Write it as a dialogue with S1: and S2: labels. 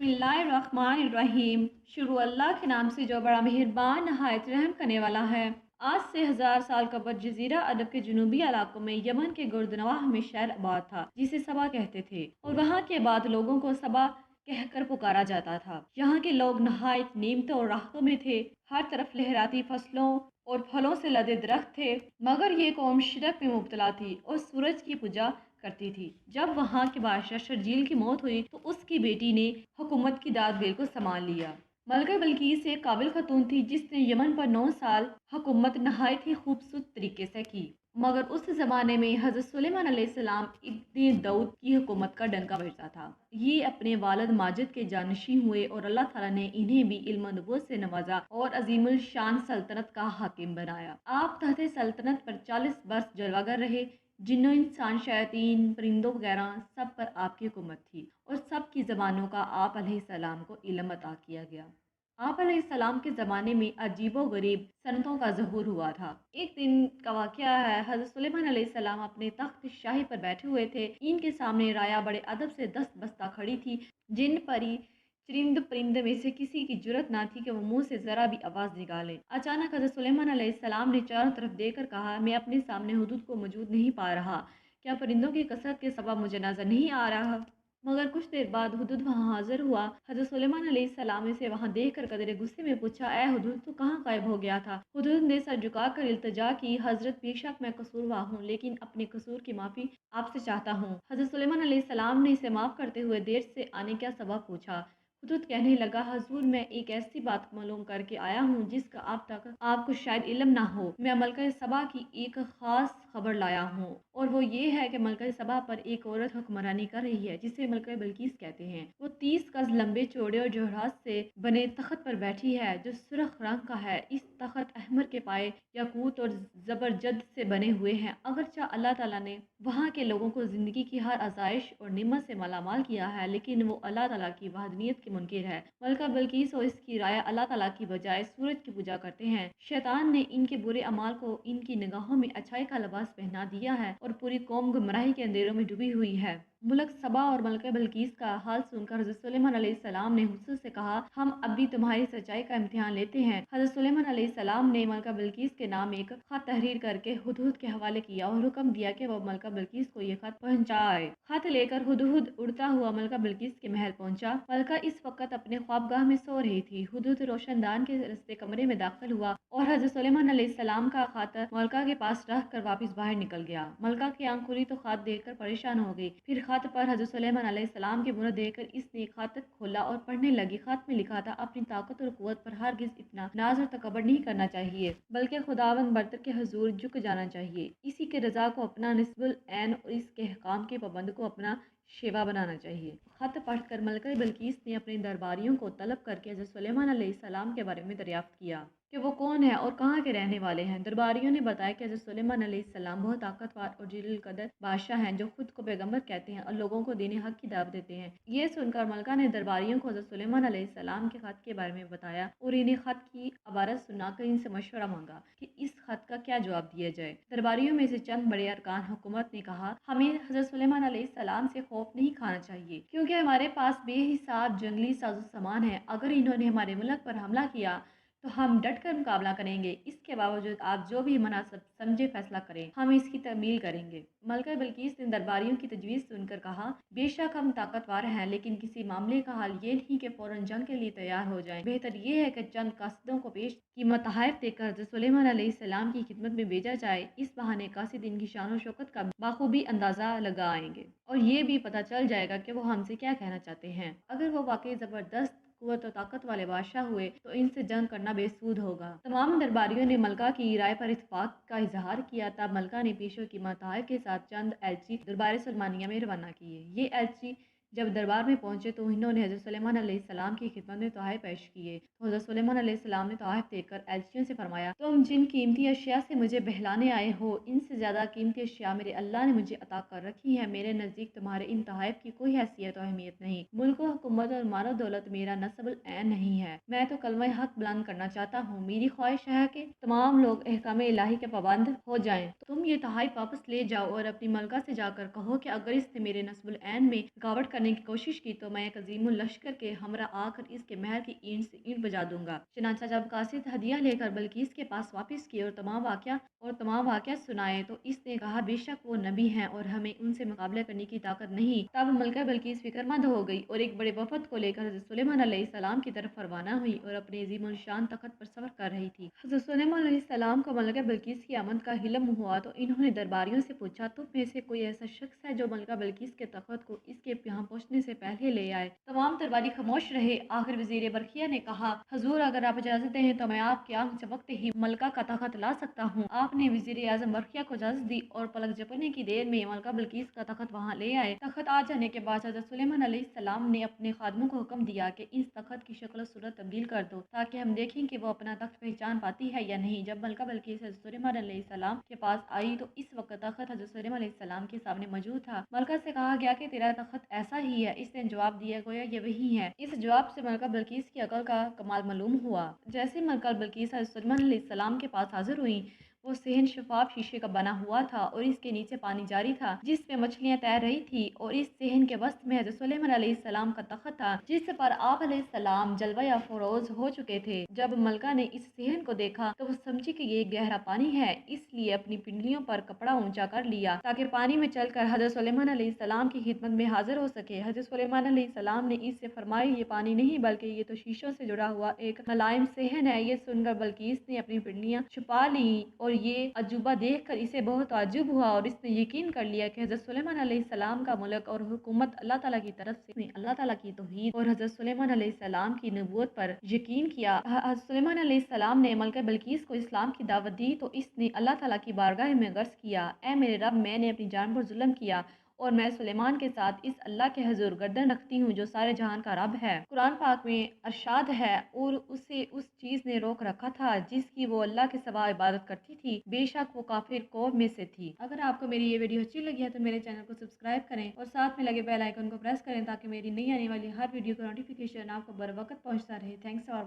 S1: बिस्मिल्लाहिर्रहमानिर्रहीम। शुरू अल्लाह के नाम से जो बड़ा मेहरबान नहायत रहम करने वाला है। आज से 1000 साल कबल जजीरा अरब के जुनूबी इलाकों में यमन के गुर्दनवाह में शहर आबाद था जिसे सबा कहते थे और वहाँ के बाद लोगों को सबा कहकर पुकारा जाता था। यहाँ के लोग नहायत नेमतों और राहतों में थे। हर तरफ लहराती फसलों और फलों से लदे दरख्त थे, मगर ये कौम शिरक में मुब्तला थी और सूरज की पूजा करती थी। जब वहाँ के बादशाह शर्जील की मौत हुई तो उसकी बेटी ने हुकूमत की दादबेल को संभाल लिया। मलका बिल्किस एक काबिल खतून थी जिसने यमन पर 9 साल हुकूमत नहायत ही खूबसूरत तरीके से की, मगर उस ज़माने में हज़रत सुलेमान अलैहिस्सलाम इब्न दाऊद की हुकूमत का डंका बजता था। ये अपने वालिद माजिद के जानशी हुए और अल्लाह ताला ने इन्हें भी इल्म नबूवत से नवाजा और अजीमुल शान सल्तनत का हाकिम बनाया। आप तहत सल्तनत पर 40 बरस जलवागर रहे। जिन्नों इंसान शयातीन परिंदों वगैरह सब पर आपकी हुकूमत थी और सब की ज़बानों का आप अलैहिस्सलाम को इल्म अता किया गया। आप अलैहिस्सलाम के ज़माने में अजीबो गरीब सनतों का ज़हूर हुआ था। एक दिन का वाक़या है, हज़रत सुलेमान अलैहिस्सलाम अपने तख्त शाही पर बैठे हुए थे। इनके सामने राया बड़े अदब से दस्त बस्ता खड़ी थी। जिन परी चरिंद परिंद में से किसी की जुरत ना थी कि वो मुंह से ज़रा भी आवाज़ निकाले। अचानक हज़रत सुलेमान अलैहिस्सलाम ने चारों तरफ देखकर कहा, मैं अपने सामने हुदूद को मौजूद नहीं पा रहा। क्या परिंदों की कसरत के सबब मुझे नजर नहीं आ रहा? मगर कुछ देर बाद हुदूद वहाँ हाजिर हुआ। हज़रत सुलेमान अलैहिस्सलाम ने इसे वहाँ देखकर कदरे गुस्से में पूछा, ए हुदूद, तू कहाँ गायब हो गया था? हुदूद ने सर झुकाकर इल्तिजा की, हज़रत बेशक मैं कसूरवार हूँ, लेकिन अपने कसूर की माफ़ी आपसे चाहता हूँ। हज़रत सुलेमान अलैहिस्सलाम ने इसे माफ़ करते हुए देर से आने का सबब पूछा। हुदूद कहने लगा, हजूर, मैं एक ऐसी बात मालूम करके आया हूँ जिसका अब तक आपको शायद इल्म ना हो। मैं मलका सबा की एक खास खबर लाया हूँ और वो ये है कि मलका सबा पर एक औरत हुक्मरानी कर रही है जिसे मलका बिल्किस कहते हैं। वो 30 गज लंबे चौड़े और जोहरात से बने तख्त पर बैठी है जो सुर्ख रंग का है। इस तख्त अहमर के पाए याकूत और जबरजद से बने हुए हैं। अगरचा अल्लाह ताला ने वहाँ के लोगों को जिंदगी की हर आजाइश और निमत से मालामाल किया है, लेकिन वो अल्लाह ताला की वहदनियत के मुनकिर है। मलका बिल्किस और इसकी राय अल्लाह ताला की बजाय सूरज की पूजा करते हैं। शैतान ने इनके बुरे अमाल को इनकी निगाहों में अच्छाई का लिबास पहना दिया है और पूरी कौम गुमराही के अंधेरों में डूबी हुई है। मुल्क सबा और मलका बिल्किस का हाल सुनकर हज़रत सुलेमान अलैहिस्सलाम ने हुस्न से कहा, हम अभी तुम्हारी सच्चाई का इम्तिहान लेते हैं। हज़रत सुलेमान अलैहिस्सलाम ने मलका बिल्किस के नाम एक खत तहरीर करके हुदहुद के हवाले किया और हुक्म दिया कि वह मलका बिल्किस को ये खत पहुंचाए। खत लेकर हुदहुद उड़ता हुआ मलका बिल्किस के महल पहुंचा। मलका इस वक्त अपने ख्वाबगाह में सो रही थी। हुदहुद रोशनदान के रस्ते कमरे में दाखिल हुआ और हज़रत सुलेमान अलैहिस्सलाम का खत मलका के पास रख कर वापस बाहर निकल गया। मलका की आंख खुली तो खत देखकर परेशान हो गई। फिर खत पर हज़रत सुलेमान अलैहिस्सलाम की मुहर देखकर इसने खत खोला और पढ़ने लगी। खत में लिखा था, अपनी ताकत और कुव्वत पर हरगिज़ इतना नाज और तकबर नहीं करना चाहिए, बल्कि खुदावंद बरतर के हुजूर झुक जाना चाहिए। इसी के रजा को अपना निस्बुल ऐन और इसके अहकाम के पाबंद को अपना शेवा बनाना चाहिए। खत पढ़कर मलका बिल्किस ने अपने दरबारियों को तलब करके हज़रत सुलेमान अलैहिस्सलाम के बारे में दरियाफ्त किया कि वो कौन है और कहाँ के रहने वाले हैं। दरबारियों ने बताया कि हज़रत सुलेमान अलैहिस्सलाम बहुत ताकतवर और जलील कदर बादशाह हैं जो खुद को पैगंबर कहते हैं और लोगों को दीन हक की दावत देते हैं। ये सुनकर मलका ने दरबारियों को हज़रत सुलेमान अलैहिस्सलाम के खत के बारे में बताया और इन्हें खत की अबारत सुनाकर इनसे मशवरा मांगा कि इस खत का क्या जवाब दिया जाए। दरबारियों में से चंद बड़े अरकान हुकूमत ने कहा, हमें हज़रत सुलेमान अलैहिस्सलाम से खौफ नहीं खाना चाहिए, क्योंकि हमारे पास बेहिसाब जंगली साजो सामान है। अगर इन्होंने हमारे मुल्क पर हमला किया तो हम डट कर मुकाबला करेंगे। इसके बावजूद आप जो भी मुनासिब समझे फैसला करें, हम इसकी तमील करेंगे। मलका बिल्किस ने दरबारियों की तजवीज़ सुनकर कहा, बेशक हम ताकतवर हैं, लेकिन किसी मामले का हाल ये नहीं कि फौरन जंग के लिए तैयार हो जाएं। बेहतर ये है कि चंद कासिदों को पेश कीमत तोहफ़े देकर हज़रत सुलेमान अलैहिस्सलाम की खिदमत में भेजा जाए। इस बहाने कासिद इनकी शान और शौकत का बाखूबी अंदाज़ा लगाएंगे और ये भी पता चल जाएगा कि वो हमसे क्या कहना चाहते हैं। अगर वो वाकई ज़बरदस्त कुव्वत और ताकत वाले बादशाह हुए तो इनसे जंग करना बेसूद होगा। तमाम दरबारियों ने मलका की राय पर इत्तेफाक का इजहार किया। तब मलका ने पेशो की मताहफ़ के साथ चंद एलची दरबार सलमानिया में रवाना किए। ये एलची जब दरबार में पहुंचे तो इन्होंने हज़रत सुलेमान अलैहिस्सलाम की खिदमत में तोहफ़े पेश किए। तो हज़रत सुलेमान अलैहिस्सलाम ने तोहफ़े देकर एलचियों से फरमाया, तुम जिन कीमती अशिया से मुझे बहलाने आए हो, इनसे ज़्यादा कीमती अशिया मेरे अल्लाह ने मुझे अता कर रखी है। मेरे नज़दीक तुम्हारे इन तोहफ़ की कोई हैसियत और अहमियत नहीं। मुल्क व हुकूमत और मालो दौलत मेरा नस्बुल ऐन नहीं है। मैं तो कलमा हक बुलंद करना चाहता हूँ। मेरी ख्वाहिश है कि तमाम लोग अहकाम इलाही के पाबंद हो जाएं। तो तुम ये तोहफ़े वापस ले जाओ और अपनी मलका से जाकर कहो कि अगर इसने मेरे नस्बुल ऐन में रुकावट करने करने की कोशिश की तो मैं एक अजीम लश्कर के हमरा आकर इसके महल की ईंट से ईंट बजा दूंगा। चनाचा जब कासिद हदिया लेकर बल्कीस के पास वापस किए और तमाम वाक़या सुनाए तो इसने कहा बेशक वो नबी हैं और हमें उनसे मुकाबला करने की ताकत नहीं। तब मलका बल्कीस फिक्रमंद हो गई और एक बड़े वफद को लेकर हज़रत सुलेमान अलैहिस्सलाम की तरफ रवाना हुई और अपने अजीमुल शान तख्त पर सफ़र कर रही थी। हज़रत सुलेमान अलैहिस्सलाम को मलका बल्कीस की आमद का इल्म हुआ तो इन्होंने दरबारियों से पूछा, तुम में से कोई ऐसा शख्स है जो मलका बल्कीस के तख्त को इसके यहाँ पहुँचने से पहले ले आए? तमाम दरबारी खामोश रहे। आखिर वज़ीर बरखिया ने कहा, हजूर अगर आप इजाज़त दें तो मैं आपकी आंख चमकते ही मलका का तख्त ला सकता हूँ। आपने वज़ीर आज़म बरखिया को इजाज़त दी और पलक झपकने की देर में मलका बल्कीस का तख्त वहाँ ले आए। तख्त आ जाने के बाद हज़रत सुलेमान अलैहिस्सलाम ने अपने खादमों को हुक्म दिया कि इस तख्त की शक्ल सूरत तब्दील कर दो ताकि हम देखें कि वो अपना तख्त पहचान पाती है या नहीं। जब मलका बल्कीस हज़रत सुलेमान अलैहिस्सलाम के पास आई तो इस वक्त तख्त हज़रत सुलेमान अलैहिस्सलाम के सामने मौजूद था। मलका से कहा गया कि तेरा तख्त ऐसा ही है। इसने जवाब दिया, गोया ये वही है। इस जवाब से मलका बल्कीस की अकल का कमाल मालूम हुआ। जैसे मलका बल्कीस हज़रत सुलेमान अलैहिस्सलाम के पास हाजिर हुई, वो सेहन शफाफ शीशे का बना हुआ था और इसके नीचे पानी जारी था जिसमें मछलियां तैर रही थी और इस सेहन के वस्त में हज़रत सुलेमान अलैहिस्सलाम का तख्त था जिस पर आप अलैहिस्सलाम जलवा या फरोज हो चुके थे। जब मलका ने इस सेहन को देखा तो वो समझी कि ये गहरा पानी है, इसलिए अपनी पिंडलियों पर कपड़ा ऊंचा कर लिया ताकि पानी में चलकर हज़रत सुलेमान अलैहिस्सलाम की खिदमत में हाजिर हो सके। हज़रत सुलेमान अलैहिस्सलाम ने इससे फरमाया, ये पानी नहीं बल्कि ये तो शीशों से जुड़ा हुआ एक मुलायम सेहन है। ये सुनकर बल्कीस ने अपनी पिंडलियां छुपा ली और ये अजूबा देखकर इसे बहुत ताज्जुब हुआ और इसने यकीन कर लिया कि हज़रत सुलेमान अलैहिस्सलाम का मुल्क और हुकूमत अल्लाह ताला की तरफ से। अल्लाह ताला की तौहीद और हज़रत सुलेमान अलैहिस्सलाम की नबूवत पर यकीन किया। हज़रत सुलेमान अलैहिस्सलाम ने मलका बल्कीस को इस्लाम की दावत दी तो इसने अल्लाह ताला की बारगाह में गर्ज किया, ऐ मेरे रब, मैंने अपनी जान पर जुल्म किया और मैं सुलेमान के साथ इस अल्लाह के हजूर गर्दन रखती हूँ जो सारे जहान का रब है। कुरान पाक में अरशाद है, और उसे उस चीज़ ने रोक रखा था जिसकी वो अल्लाह के सिवा इबादत करती थी, बेशक वो काफिर कौम में से थी। अगर आपको मेरी ये वीडियो अच्छी लगी है तो मेरे चैनल को सब्सक्राइब करें और साथ में लगे बेल आइकन को प्रेस करें ताकि मेरी नई आने वाली हर वीडियो का नोटिफिकेशन आपको बर वक्त पहुँचता रहे। Thanks for